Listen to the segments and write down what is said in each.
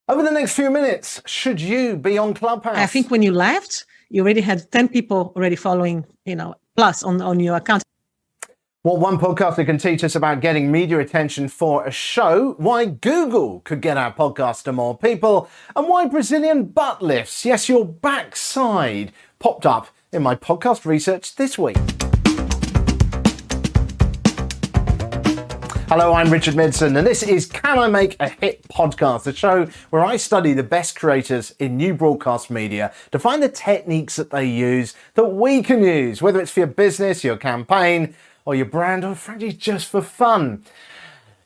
Over the next few minutes, should you be on Clubhouse? I think when you left, you already had 10 people already following, plus on your account. What one podcaster can teach us about getting media attention for a show, why Google could get our podcast to more people, and why Brazilian butt lifts, yes, your backside, popped up in my podcast research this week. Hello, I'm Richard Midson, and this is Can I Make a Hit Podcast, the show where I study the best creators in new broadcast media to find the techniques that they use that we can use, whether it's for your business, your campaign, or your brand, or frankly, just for fun.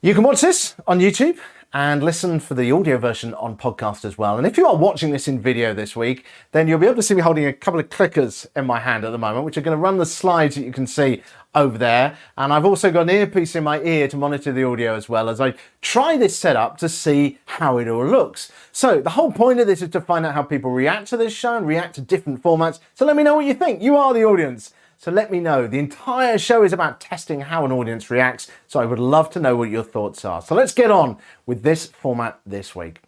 You can watch this on YouTube and listen for the audio version on podcast as well. And if you are watching this in video this week, then you'll be able to see me holding a couple of clickers in my hand at the moment, which are going to run the slides that you can see over there. And I've also got an earpiece in my ear to monitor the audio as well as I try this setup to see how it all looks. So the whole point of this is to find out how people react to this show and react to different formats. So let me know what you think. You are the audience. So let me know. The entire show is about testing how an audience reacts. So I would love to know what your thoughts are. So let's get on with this format this week.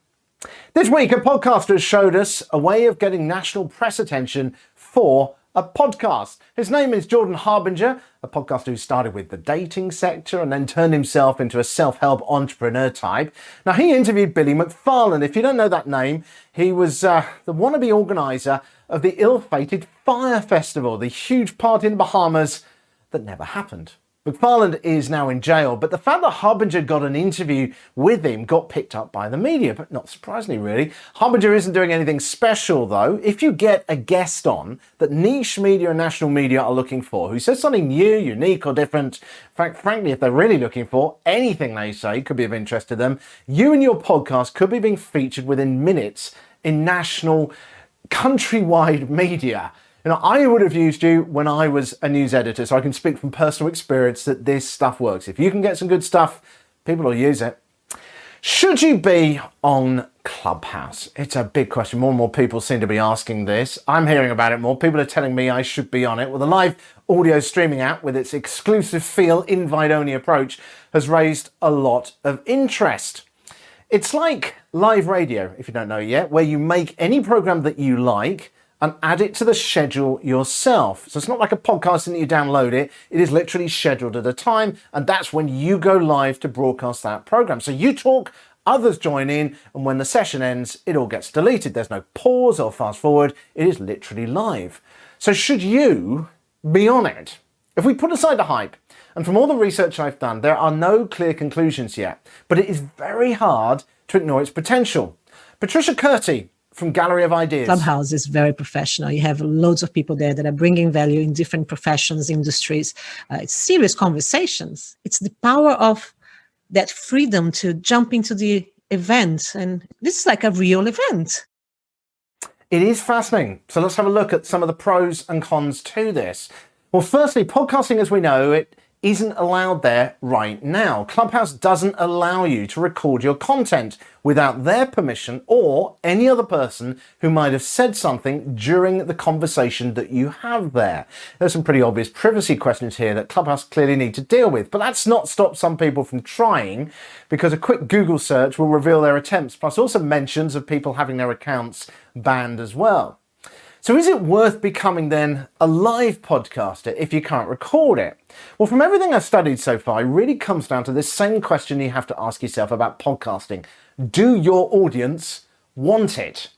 This week, a podcaster has showed us a way of getting national press attention for a podcast. His name is Jordan Harbinger, a podcaster who started with the dating sector and then turned himself into a self-help entrepreneur type. Now, he interviewed Billy McFarland. If you don't know that name, he was the wannabe organizer of the ill-fated Fire Festival, the huge party in the Bahamas that never happened. McFarland is now in jail, but the fact that Harbinger got an interview with him got picked up by the media, but not surprisingly really. Harbinger isn't doing anything special though. If you get a guest on that niche media and national media are looking for, who says something new, unique or different, frankly, if they're really looking for, anything they say could be of interest to them, you and your podcast could be being featured within minutes in national, countrywide media. I would have used you when I was a news editor, so I can speak from personal experience that this stuff works. If you can get some good stuff, people will use it. Should you be on Clubhouse? It's a big question. More and more people seem to be asking this. I'm hearing about it more. People are telling me I should be on it. Well, the live audio streaming app with its exclusive feel, invite-only approach has raised a lot of interest. It's like live radio, if you don't know yet, where you make any program that you like and add it to the schedule yourself. So it's not like a podcast and you download it. It is literally scheduled at a time, and that's when you go live to broadcast that program. So you talk, others join in, and when the session ends, it all gets deleted. There's no pause or fast forward. It is literally live. So should you be on it? If we put aside the hype, and from all the research I've done, there are no clear conclusions yet, but it is very hard to ignore its potential. Patricia Curti from Gallery of Ideas. Clubhouse is very professional. You have loads of people there that are bringing value in different professions, industries. It's serious conversations. It's the power of that freedom to jump into the event. And this is like a real event. It is fascinating. So let's have a look at some of the pros and cons to this. Well, firstly, podcasting, as we know, it isn't allowed there right now. Clubhouse doesn't allow you to record your content without their permission or any other person who might have said something during the conversation that you have there. There's some pretty obvious privacy questions here that Clubhouse clearly need to deal with, but that's not stopped some people from trying, because a quick Google search will reveal their attempts, plus also mentions of people having their accounts banned as well. So is it worth becoming then a live podcaster if you can't record it? Well, from everything I've studied so far, it really comes down to this same question you have to ask yourself about podcasting. Do your audience want it?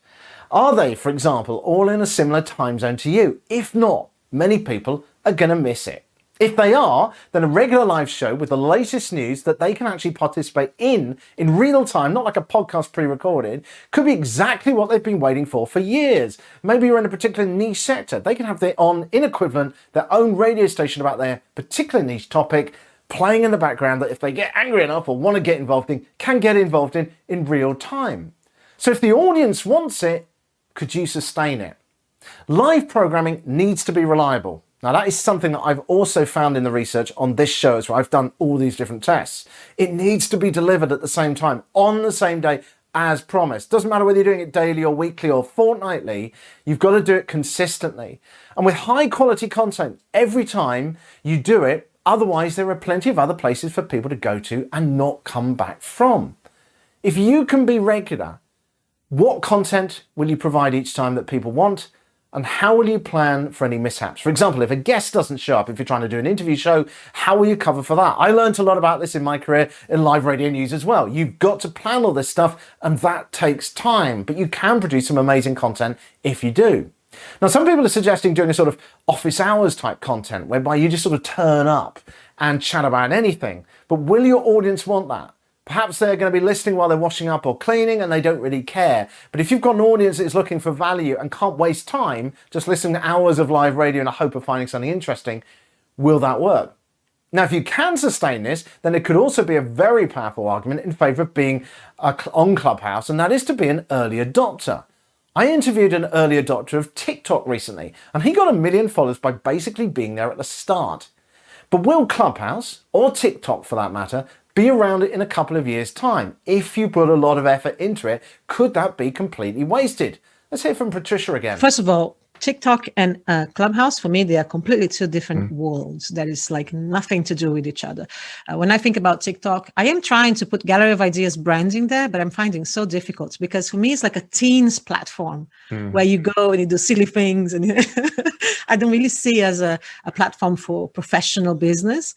Are they, for example, all in a similar time zone to you? If not, many people are going to miss it. If they are, then a regular live show with the latest news that they can actually participate in real time, not like a podcast pre-recorded, could be exactly what they've been waiting for years. Maybe you're in a particular niche sector. They can have their own equivalent, their own radio station about their particular niche topic, playing in the background that if they get angry enough or want to get involved in, can get involved in real time. So if the audience wants it, could you sustain it? Live programming needs to be reliable. Now, that is something that I've also found in the research on this show, as well. I've done all these different tests. It needs to be delivered at the same time, on the same day, as promised. Doesn't matter whether you're doing it daily or weekly or fortnightly, you've got to do it consistently. And with high quality content every time you do it, otherwise there are plenty of other places for people to go to and not come back from. If you can be regular What content will you provide each time that people want? And how will you plan for any mishaps? For example, if a guest doesn't show up, if you're trying to do an interview show, how will you cover for that? I learned a lot about this in my career in live radio news as well. You've got to plan all this stuff, and that takes time, but you can produce some amazing content if you do. Now, some people are suggesting doing a sort of office hours type content whereby you just sort of turn up and chat about anything. But will your audience want that? Perhaps they're going to be listening while they're washing up or cleaning and they don't really care. But if you've got an audience that is looking for value and can't waste time just listening to hours of live radio in a hope of finding something interesting, will that work? Now, if you can sustain this, then it could also be a very powerful argument in favour of being on Clubhouse, and that is to be an early adopter. I interviewed an early adopter of TikTok recently, and he got 1 million followers by basically being there at the start. But will Clubhouse, or TikTok for that matter, be around it in a couple of years' time? If you put a lot of effort into it, could that be completely wasted? Let's hear from Patricia again. First of all, TikTok and Clubhouse, for me, they are completely two different worlds. That is like nothing to do with each other. When I think about TikTok, I am trying to put Gallery of Ideas branding there, but I'm finding it so difficult because for me, it's like a teens platform where you go and you do silly things. And I don't really see as a platform for professional business.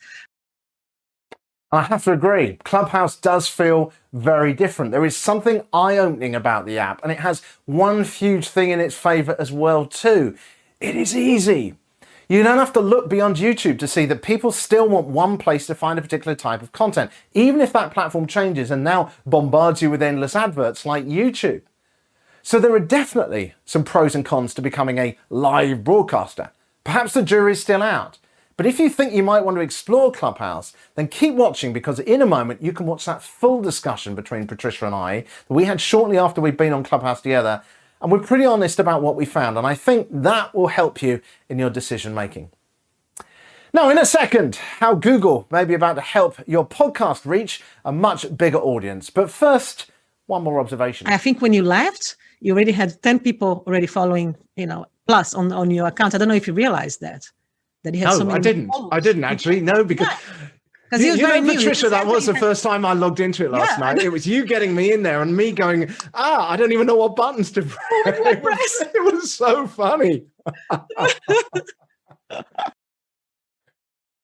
I have to agree. Clubhouse does feel very different. There is something eye-opening about the app, and it has one huge thing in its favour as well too. It is easy. You don't have to look beyond YouTube to see that people still want one place to find a particular type of content, even if that platform changes and now bombards you with endless adverts like YouTube. So there are definitely some pros and cons to becoming a live broadcaster. Perhaps the jury's still out. But if you think you might want to explore Clubhouse, then keep watching, because in a moment you can watch that full discussion between Patricia and I that we had shortly after we'd been on Clubhouse together, and we're pretty honest about what we found, and I think that will help you in your decision making. Now, in a second, how Google may be about to help your podcast reach a much bigger audience. But first, one more observation. I think when you left, you already had 10 people already following, plus on your account. I don't know if you realized that. No, I didn't actually. No, because you know, Patricia, that was the first time I logged into it last night. It was you getting me in there and me going, I don't even know what buttons to press. It was so funny.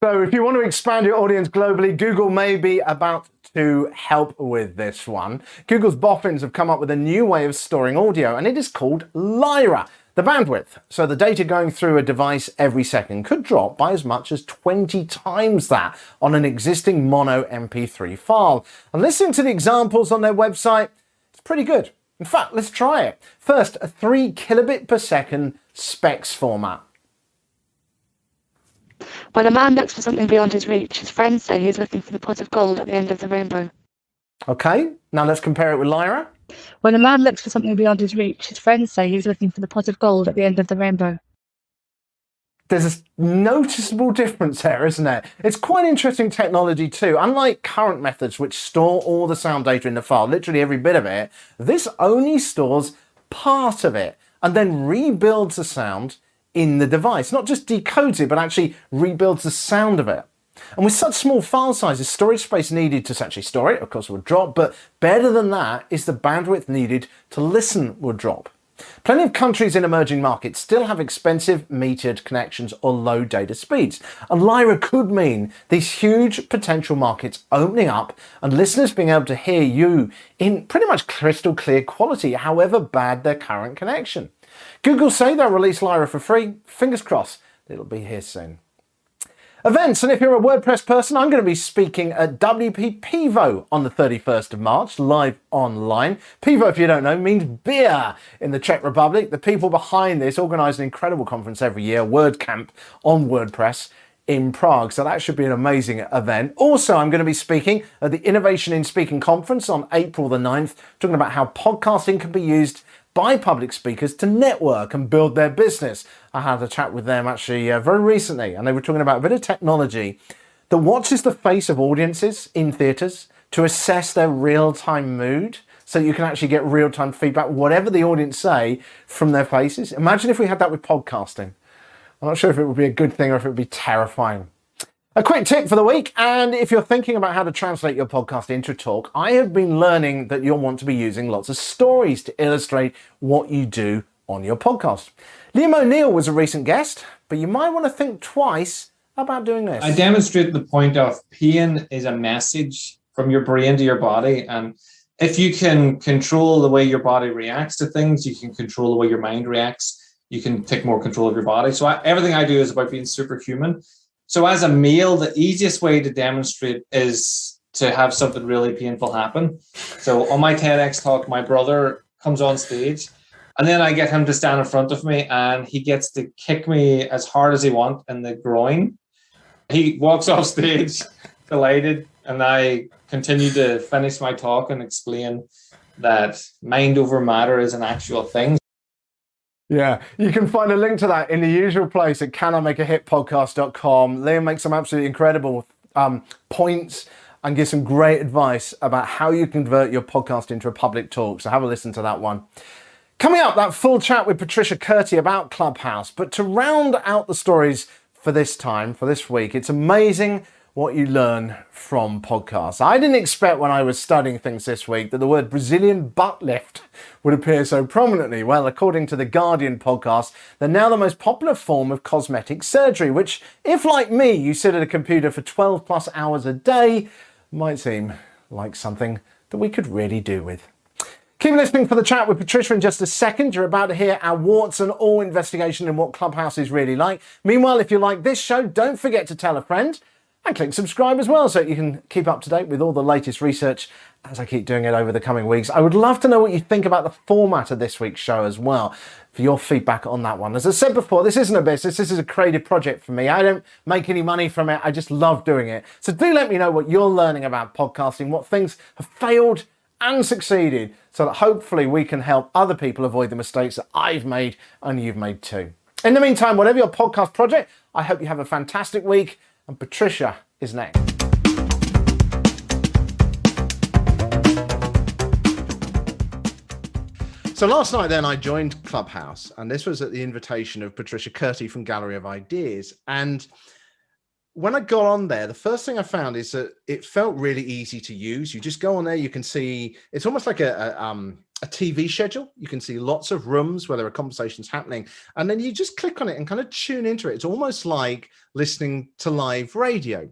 So if you want to expand your audience globally, Google may be about to help with this one. Google's boffins have come up with a new way of storing audio, and it is called Lyra. The bandwidth, so the data going through a device every second, could drop by as much as 20 times that on an existing mono MP3 file. And listening to the examples on their website, it's pretty good. In fact, let's try it. First, a 3 kilobit per second specs format. When a man looks for something beyond his reach, his friends say he's looking for the pot of gold at the end of the rainbow. Okay, now let's compare it with Lyra. When a man looks for something beyond his reach, his friends say he's looking for the pot of gold at the end of the rainbow. There's a noticeable difference there, isn't there? It's quite interesting technology too. Unlike current methods which store all the sound data in the file, literally every bit of it, this only stores part of it and then rebuilds the sound in the device. Not just decodes it, but actually rebuilds the sound of it. And with such small file sizes, storage space needed to actually store it, of course, would drop, but better than that is the bandwidth needed to listen would drop. Plenty of countries in emerging markets still have expensive metered connections or low data speeds, and Lyra could mean these huge potential markets opening up and listeners being able to hear you in pretty much crystal clear quality, however bad their current connection. Google say they'll release Lyra for free. Fingers crossed it'll be here soon. Events, and if you're a WordPress person, I'm going to be speaking at WP Pivo on the 31st of March, live online. Pivo, if you don't know, means beer in the Czech Republic. The people behind this organise an incredible conference every year, WordCamp on WordPress in Prague. So that should be an amazing event. Also, I'm going to be speaking at the Innovation in Speaking Conference on April the 9th, talking about how podcasting can be used by public speakers to network and build their business. I had a chat with them actually very recently, and they were talking about a bit of technology that watches the face of audiences in theatres to assess their real-time mood, so you can actually get real-time feedback, whatever the audience say, from their faces. Imagine if we had that with podcasting. I'm not sure if it would be a good thing or if it would be terrifying. A quick tip for the week, and if you're thinking about how to translate your podcast into talk, I have been learning that you'll want to be using lots of stories to illustrate what you do on your podcast. Liam O'Neill was a recent guest, but you might want to think twice about doing this. I demonstrate the point of pain is a message from your brain to your body, and if you can control the way your body reacts to things, you can control the way your mind reacts, you can take more control of your body. So everything I do is about being superhuman. So as a male, the easiest way to demonstrate is to have something really painful happen. So on my TEDx talk, my brother comes on stage, and then I get him to stand in front of me, and he gets to kick me as hard as he wants in the groin. He walks off stage delighted, and I continue to finish my talk and explain that mind over matter is an actual thing. Yeah, you can find a link to that in the usual place at canimakehitpodcast.com. Liam makes some absolutely incredible points and gives some great advice about how you convert your podcast into a public talk. So have a listen to that one. Coming up, that full chat with Patricia Curti about Clubhouse. But to round out the stories for this time, for this week, it's amazing what you learn from podcasts. I didn't expect when I was studying things this week that the word Brazilian butt lift would appear so prominently. Well, according to the Guardian podcast, they're now the most popular form of cosmetic surgery, which, if like me, you sit at a computer for 12 plus hours a day, might seem like something that we could really do with. Keep listening for the chat with Patricia in just a second. You're about to hear our warts and all investigation in what Clubhouse is really like. Meanwhile, if you like this show, don't forget to tell a friend. And click subscribe as well so you can keep up to date with all the latest research as I keep doing it over the coming weeks. I would love to know what you think about the format of this week's show as well, for your feedback on that one. As I said before, this isn't a business, this is a creative project for me. I don't make any money from it, I just love doing it. So do let me know what you're learning about podcasting, what things have failed and succeeded, so that hopefully we can help other people avoid the mistakes that I've made and you've made too. In the meantime, whatever your podcast project, I hope you have a fantastic week. And Patricia is next. So last night then I joined Clubhouse, and this was at the invitation of Patricia Curti from Gallery of Ideas. And when I got on there, the first thing I found is that it felt really easy to use. You just go on there, you can see, it's almost like a TV schedule. You can see lots of rooms where there are conversations happening, and then you just click on it and kind of tune into it. It's almost like listening to live radio.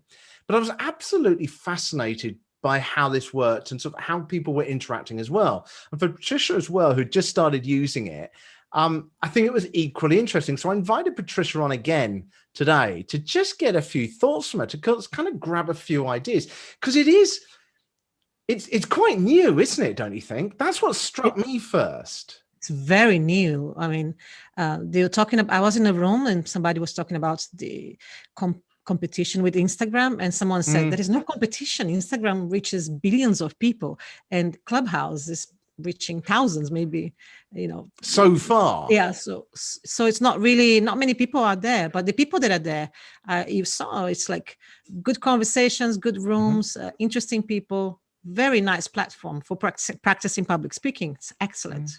But I was absolutely fascinated by how this worked and sort of how people were interacting as well. And for Patricia as well, who just started using it, I think it was equally interesting. So I invited Patricia on again today to just get a few thoughts from her, to kind of grab a few ideas, because it's quite new, isn't it? Don't you think? That's what struck me first. It's very new. I mean, they were talking about, I was in a room and somebody was talking about the competition with Instagram, and someone said there is no competition. Instagram reaches billions of people, and Clubhouse is reaching thousands, maybe, so far. Yeah, so it's not many people are there, but the people that are there, you saw, it's like good conversations, good rooms, interesting people, very nice platform for practicing public speaking. It's excellent.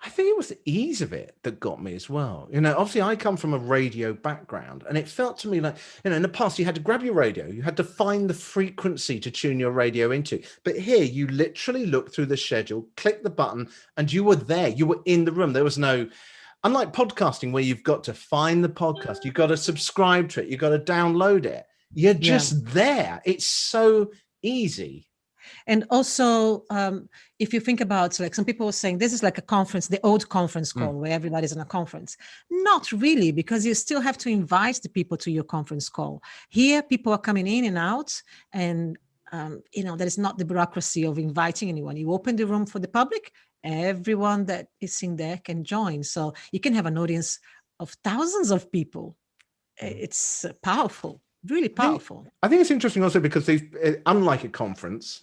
I think it was the ease of it that got me as well. Obviously I come from a radio background, and it felt to me like, in the past you had to grab your radio, you had to find the frequency to tune your radio into. But here you literally look through the schedule, click the button, and you were there. You were in the room. There was no, unlike podcasting where you've got to find the podcast, you've got to subscribe to it, you've got to download it. You're just there. It's so easy. And also, if you think about, like, some people were saying, this is like a conference, the old conference call where everybody's in a conference. Not really, because you still have to invite the people to your conference call. Here, people are coming in and out, and, there is not the bureaucracy of inviting anyone. You open the room for the public, everyone that is in there can join. So you can have an audience of thousands of people. It's powerful, really powerful. I think it's interesting also because unlike a conference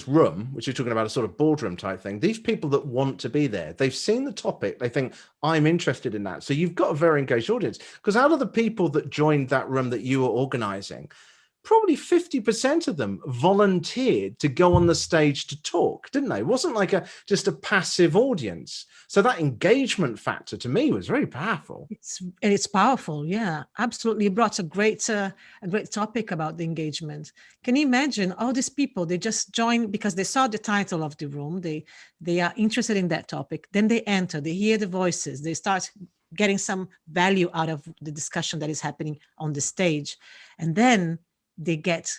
room, which you're talking about, a sort of boardroom type thing, these people that want to be there, they've seen the topic, they think, I'm interested in that. So you've got a very engaged audience, because out of the people that joined that room that you were organizing, probably 50% of them volunteered to go on the stage to talk, didn't they? It wasn't like just a passive audience. So that engagement factor to me was very powerful. It's powerful, yeah, absolutely. You brought a great topic about the engagement. Can you imagine all these people? They just join because they saw the title of the room. They are interested in that topic. Then they enter. They hear the voices. They start getting some value out of the discussion that is happening on the stage, and then they get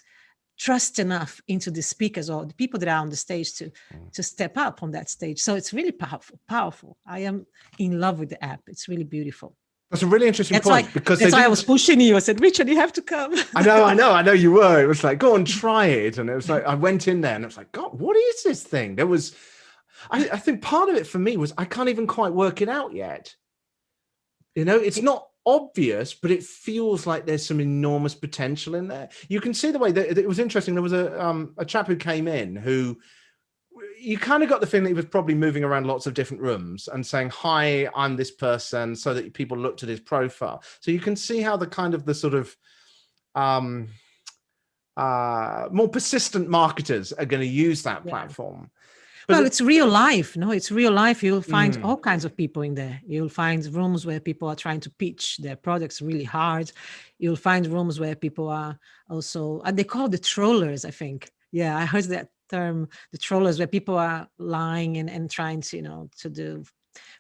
trust enough into the speakers or the people that are on the stage to step up on that stage. So it's really powerful. I am in love with the app. It's really beautiful. That's a really interesting point, because that's why I was pushing you. I said, Richard, you have to come. I know you were. It was like, go and try it. And it was like, I went in there and it was like, God, what is this thing? There was, I think part of it for me was I can't even quite work it out yet. You know, it's not obvious, but it feels like there's some enormous potential in there. You can see the way that it was interesting. There was a chap who came in who you kind of got the feeling that he was probably moving around lots of different rooms and saying, hi, I'm this person, so that people looked at his profile. So you can see how the sort of more persistent marketers are going to use that platform. But it's real life. No, it's real life. You'll find all kinds of people in there. You'll find rooms where people are trying to pitch their products really hard. You'll find rooms where people are also, and they call the trollers, I think. Yeah, I heard that term, the trollers, where people are lying and trying to, to do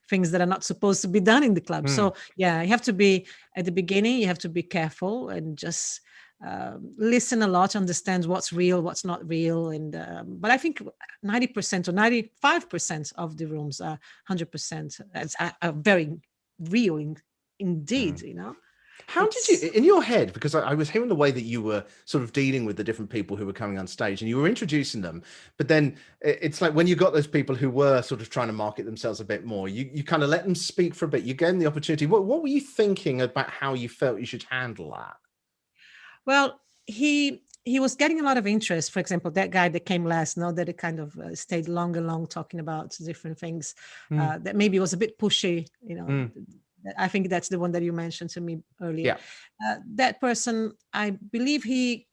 things that are not supposed to be done in the club. So yeah, you have to be, at the beginning, you have to be careful and just listen a lot, understand what's real, what's not real. And but I think 90% or 95% of the rooms are 100% are very real indeed, How did you, in your head, because I was hearing the way that you were sort of dealing with the different people who were coming on stage and you were introducing them, but then it's like when you got those people who were sort of trying to market themselves a bit more, you kind of let them speak for a bit, you gave them the opportunity. What were you thinking about how you felt you should handle that? Well, he was getting a lot of interest. For example, that guy that came last, that it kind of stayed long talking about different things that maybe was a bit pushy, I think that's the one that you mentioned to me earlier. Yeah. That person, I believe he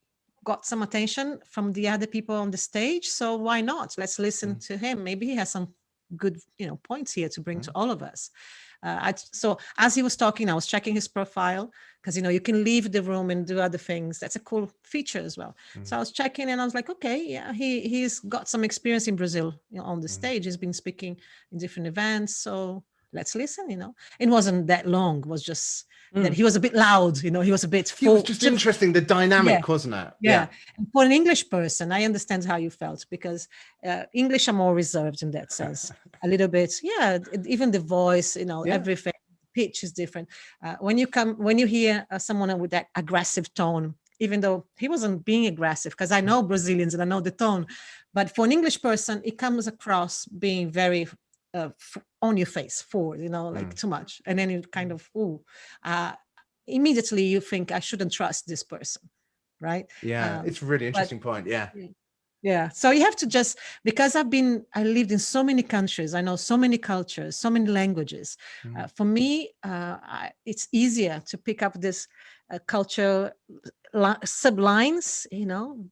got some attention from the other people on the stage. So why not? Let's listen to him. Maybe he has some good, points here to bring to all of us. So as he was talking, I was checking his profile because, you can leave the room and do other things. That's a cool feature as well. So I was checking and I was like, okay, yeah, he's got some experience in Brazil on the stage. He's been speaking in different events. So let's listen, It wasn't that long. It was just that he was a bit loud, he was a bit full. It was just interesting, the dynamic, wasn't it? Yeah. And for an English person, I understand how you felt because English are more reserved in that sense. A little bit, even the voice, everything, pitch is different. When you hear someone with that aggressive tone, even though he wasn't being aggressive, because I know Brazilians and I know the tone, but for an English person, it comes across being very on your face forward, like too much. And then you kind of, immediately you think I shouldn't trust this person. Right. Yeah. It's a really interesting point. Yeah. Yeah. So you have to just, because I lived in so many countries. I know so many cultures, so many languages. For me, it's easier to pick up this culture sublines,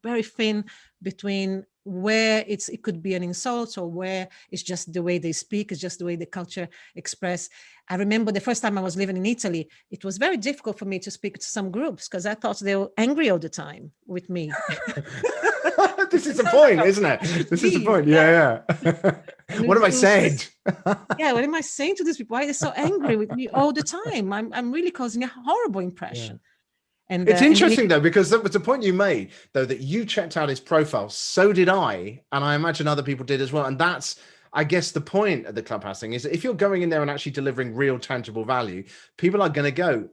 very thin between where it could be an insult or where it's just the way they speak, it's just the way the culture express. I remember the first time I was living in Italy, it was very difficult for me to speak to some groups because I thought they were angry all the time with me. This is the point, isn't it? This is the point. Yeah. What have I said? What am I saying to these people? Why are they so angry with me all the time? I'm really causing a horrible impression. Yeah. And it's interesting though, because that was the point you made, though, that you checked out his profile. So did I, and I imagine other people did as well. And that's, I guess, the point of the Clubhouse thing is that if you're going in there and actually delivering real, tangible value, people are going to go,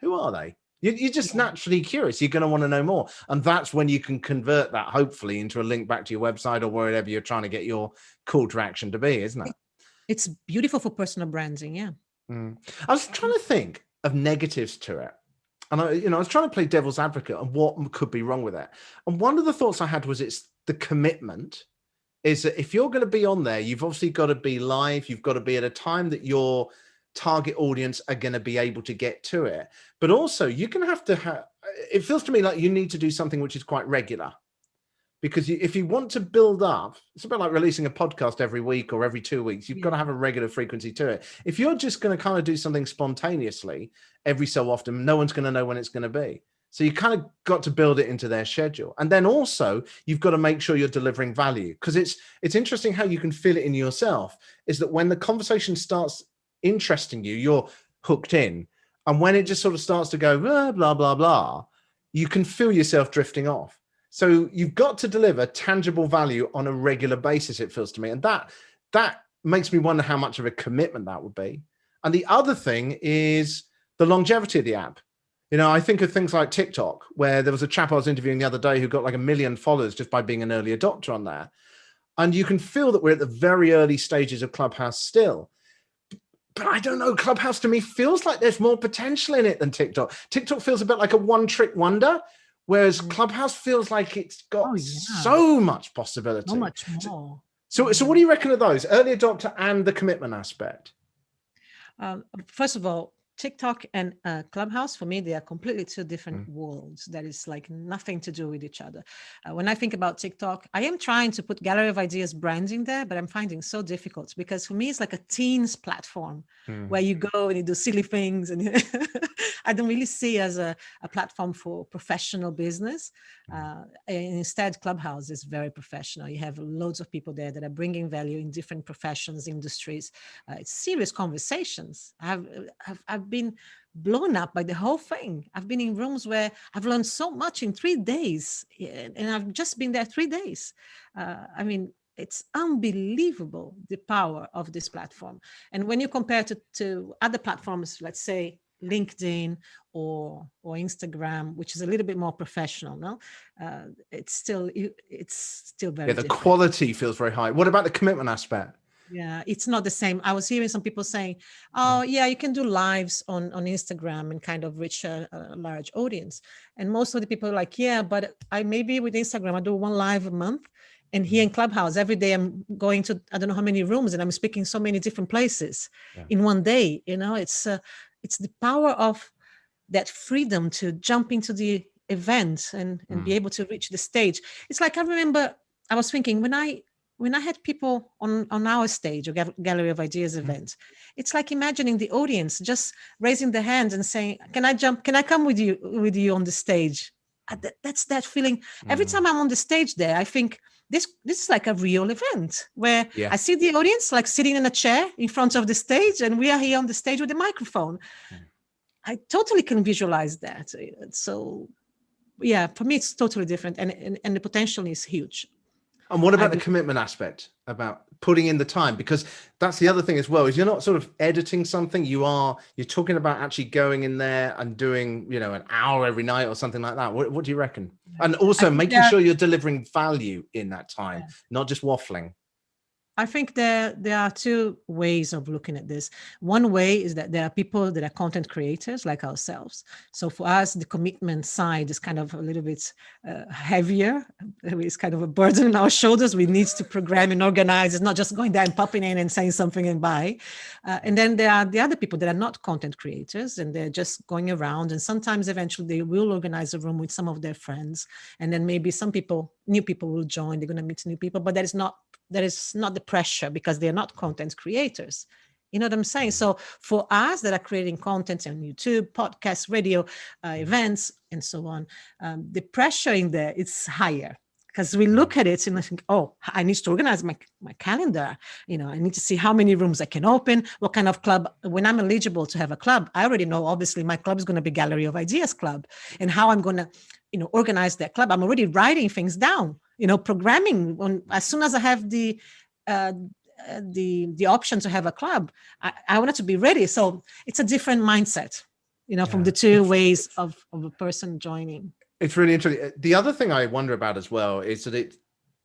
who are they? You're just naturally curious. You're going to want to know more. And that's when you can convert that, hopefully, into a link back to your website or wherever you're trying to get your call to action to be, isn't it? It's beautiful for personal branding, yeah. I was trying to think of negatives to it. And I was trying to play devil's advocate on what could be wrong with it. And one of the thoughts I had was it's the commitment. Is that if you're going to be on there, you've obviously got to be live. You've got to be at a time that you're target audience are going to be able to get to it. But also you're going to have to it feels to me like you need to do something which is quite regular, because if you want to build up, it's a bit like releasing a podcast every week or every 2 weeks. You've got to have a regular frequency to it. If you're just going to kind of do something spontaneously every so often, no one's going to know when it's going to be. So you kind of got to build it into their schedule. And then also you've got to make sure you're delivering value, because it's interesting how you can feel it in yourself, is that when the conversation starts interesting you, you're hooked in. And when it just sort of starts to go, blah, blah, blah, blah, you can feel yourself drifting off. So you've got to deliver tangible value on a regular basis, it feels to me. And that makes me wonder how much of a commitment that would be. And the other thing is the longevity of the app. You know, I think of things like TikTok, where there was a chap I was interviewing the other day who got like 1 million followers just by being an early adopter on there. And you can feel that we're at the very early stages of Clubhouse still. But I don't know, Clubhouse to me feels like there's more potential in it than TikTok. TikTok feels a bit like a one-trick wonder, whereas Clubhouse feels like it's got so much possibility. So much more. So what do you reckon of those? Early adopter and the commitment aspect? First of all, TikTok and Clubhouse, for me, they are completely two different worlds. That is like nothing to do with each other. When I think about TikTok, I am trying to put Gallery of Ideas branding there, but I'm finding it so difficult, because for me, it's like a teens platform where you go and you do silly things. And I don't really see as a platform for professional business. And instead, Clubhouse is very professional. You have loads of people there that are bringing value in different professions, industries. It's serious conversations. I've been blown up by the whole thing. I've been in rooms where I've learned so much in 3 days, and I've just been there 3 days. I mean, it's unbelievable, the power of this platform. And when you compare to other platforms, let's say LinkedIn or Instagram, which is a little bit more professional, no, it's still very the different. Quality feels very high. What about the commitment aspect? Yeah, it's not the same. I was hearing some people saying, oh, yeah, you can do lives on Instagram and kind of reach a large audience. And most of the people are like, yeah, but I maybe with Instagram, I do 1 live a month. And here in Clubhouse, every day I'm going to, I don't know how many rooms, and I'm speaking so many different places in one day. You know, it's the power of that freedom to jump into the event and be able to reach the stage. It's like, I remember I was thinking when I had people on our stage or Gallery of Ideas event, it's like imagining the audience just raising their hands and saying, can I come with you on the stage? That's that feeling. Every time I'm on the stage there, I think this is like a real event where I see the audience like sitting in a chair in front of the stage, and we are here on the stage with a microphone. I totally can visualize that. So yeah, for me, it's totally different. And the potential is huge. And what about the commitment aspect, about putting in the time? Because that's the other thing as well, is you're not sort of editing something. You're talking about actually going in there and doing, you know, an hour every night or something like that. What do you reckon? And also making sure you're delivering value in that time, not just waffling. I think there are two ways of looking at this. One way is that there are people that are content creators like ourselves. So for us, the commitment side is kind of a little bit heavier. It's kind of a burden on our shoulders. We need to program and organize. It's not just going there and popping in and saying something and bye. And then there are the other people that are not content creators, and they're just going around. And sometimes eventually they will organize a room with some of their friends. And then maybe new people will join. They're going to meet new people, but that is not the pressure, because they're not content creators. You know what I'm saying? So for us that are creating content on YouTube, podcasts, radio, events, and so on, the pressure in there is higher, because we look at it and I think, oh, I need to organize my calendar. You know, I need to see how many rooms I can open, what kind of club. When I'm eligible to have a club, I already know, obviously, my club is going to be Gallery of Ideas Club, and how I'm going to, organize that club. I'm already writing things down, programming as soon as I have the option to have a club, I want it to be ready. So it's a different mindset, from the two ways of a person joining. It's really interesting. The other thing I wonder about as well is that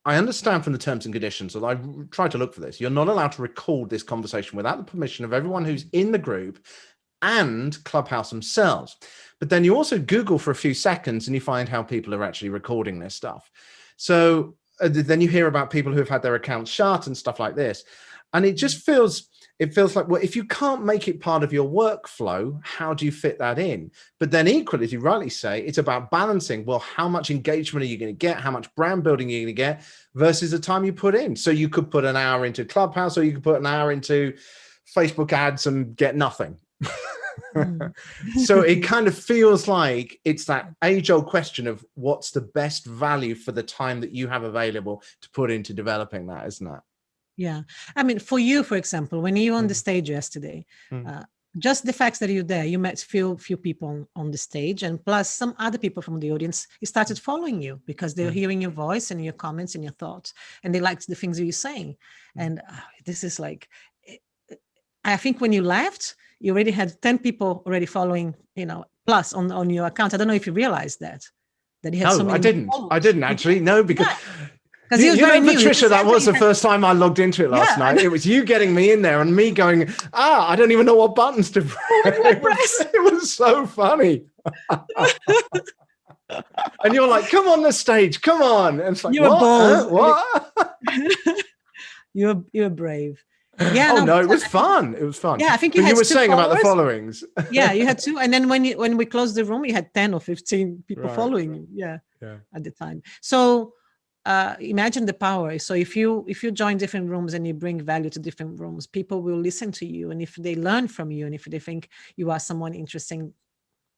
I understand from the terms and conditions, and I try to look for this, you're not allowed to record this conversation without the permission of everyone who's in the group and Clubhouse themselves. But then you also Google for a few seconds and you find how people are actually recording this stuff. So then you hear about people who have had their accounts shut and stuff like this. And it just feels like, well, if you can't make it part of your workflow, how do you fit that in? But then equally, as you rightly say, it's about balancing, well, how much engagement are you going to get? How much brand building are you going to get versus the time you put in? So you could put an hour into Clubhouse, or you could put an hour into Facebook ads and get nothing. So it kind of feels like it's that age-old question of what's the best value for the time that you have available to put into developing that, isn't it? Yeah. I mean, for you, for example, when you were on the stage yesterday, just the fact that you're there, you met few people on the stage, and plus some other people from the audience started following you because they're hearing your voice and your comments and your thoughts, and they liked the things you're saying. And this is like, I think when you left, you already had 10 people already following, plus on your account. I don't know if you realized that you had so many. I didn't actually. No, because you know, Patricia, that was the first time I logged into it last night. It was you getting me in there and me going, I don't even know what buttons to press. It was so funny. And you're like, come on the stage, come on. And it's like, you're bold. What? You're brave. Yeah. No, it was fun. It was fun. Yeah, I think you were saying followers. About the followings. Yeah, you had 2, and then when we closed the room, you had 10 or 15 people following you. Yeah, at the time. So imagine the power. So if you join different rooms and you bring value to different rooms, people will listen to you, and if they learn from you, and if they think you are someone interesting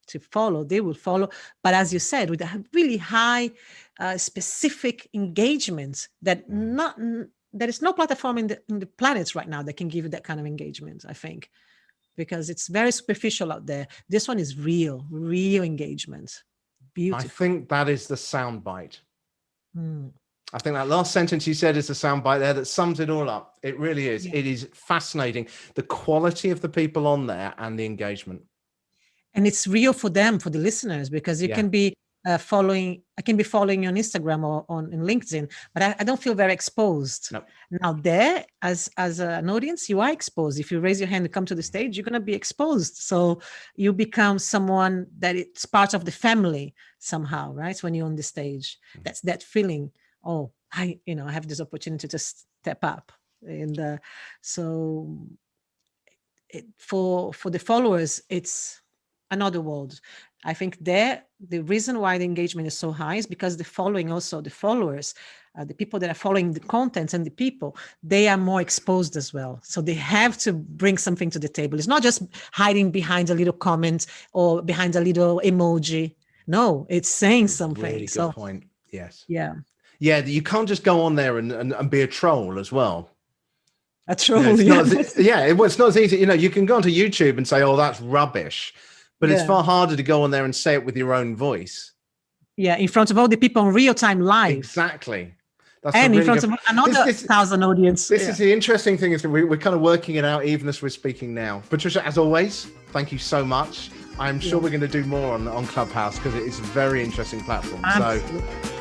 to follow, they will follow. But as you said, with a really high specific engagement there is no platform in the planet right now that can give you that kind of engagement, I think, because it's very superficial out there. This one is real engagement. Beautiful. I think that is the soundbite. I think that last sentence you said is the soundbite there that sums it all up. It really is. Yeah. It is fascinating. The quality of the people on there and the engagement. And it's real for them, for the listeners, because you can be I can be following you on Instagram or in LinkedIn, but I don't feel very exposed. Nope. Now there, as an audience, you are exposed. If you raise your hand and come to the stage, you're going to be exposed. So you become someone that it's part of the family somehow, right? When you're on the stage, that's that feeling. Oh, I have this opportunity to step up. And for the followers, it's another world. I think the reason why the engagement is so high is because the followers, the people that are following the content and the people, they are more exposed as well. So they have to bring something to the table. It's not just hiding behind a little comment or behind a little emoji. No, it's saying something. Really good point. Yes. Yeah. Yeah, you can't just go on there and be a troll as well. A troll, it's not as easy. You can go onto YouTube and say, oh, that's rubbish. But it's far harder to go on there and say it with your own voice. Yeah, in front of all the people on real-time live. Exactly. And in front of another 1,000 audience. This is the interesting thing is we're kind of working it out even as we're speaking now. Patricia, as always, thank you so much. I'm sure we're going to do more on Clubhouse because it is a very interesting platform. Absolutely. So